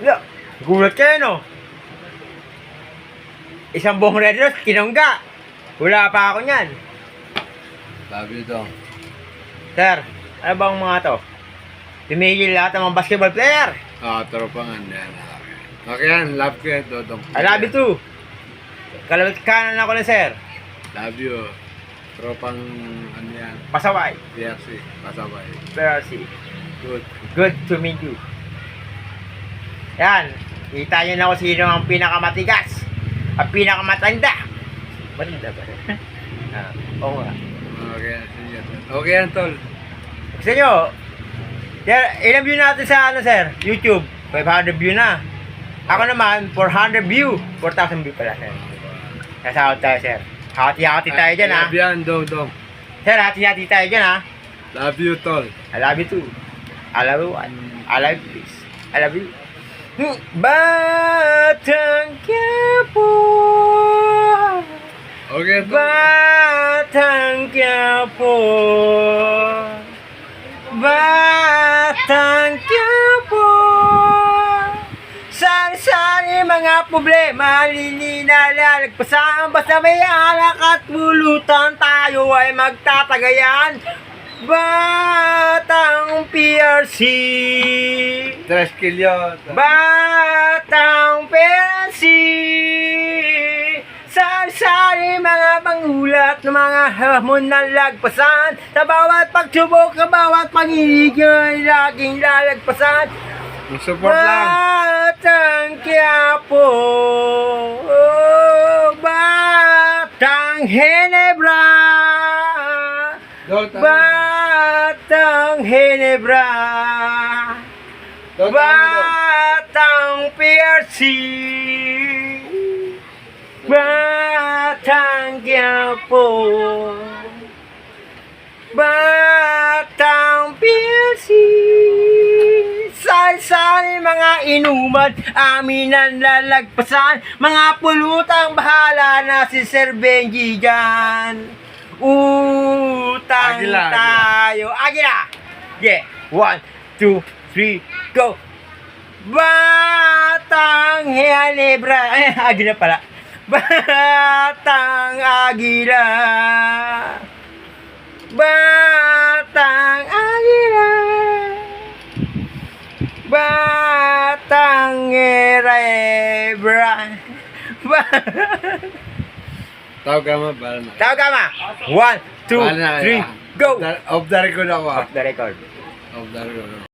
Wala. Gulat kayo, no? Isang buong Red Rose, kinangga. Wala pa ako niyan. Sabi ito. Sir, ano bang mga to? Tumigil lahat ng mga basketball player. Tropa nga yan. Okay yan, love ko yan, Dodong. I love you too. Kalawit kanan ako na, sir. Love you. Tropang, ano yan, Pasaway. PRC, pasabay. Pero si, Good. good to meet you. Yan. Kita nyo na kung sino ang pinakamatigas. Ang pinakamatanda. Matanda ba? Oo nga. Okay yan, senior. Okay yan, tol. Gusto nyo? Sir, ilang view natin sa ano, sir? YouTube. 500 view na. Ako naman, 400 view. 4,000 view pala, sir. Nasahod tayo, sir. Hati-hati tayo dyan, ha? Love yan, Dodong. Sir, hati-hati tayo dyan, ha? Love you, tol. I love you too. I love you, I love you, please. I love you. Batang Quiapo. Okay, tol. Batang Quiapo. Batang Quiapo. Sari-sari mga problema, lalagpasan. Basta may alak at bulutan, tayo ay magtatagayan. Batang PRC. 3 kilo. Batang PRC. Sari-sari mga panghulat ng mga hamon ng lagpasan. Sa bawat pagsubok, sa bawat pag-ibig ay laging lalagpasan. Support lang. Batang Quiapo. Batang Ginebra. Batang Ginebra. Batang PRC. Batang Quiapo. Batang PRC. Sari-sari mga inuman, amin ang lalagpasan. Mga pulutang bahala na si Sir Benji dyan. Utang Agila, tayo. Agila! Yeah. 1, 2, 3, go! Batang Ginebra. Agila pala. Batang Agila. Batang Agila. Batang Ginebra. Tawag ka mo, bala na. Tawag ka ma. 1, 2, 3, go! Off the record ako. Off the record. Off the record.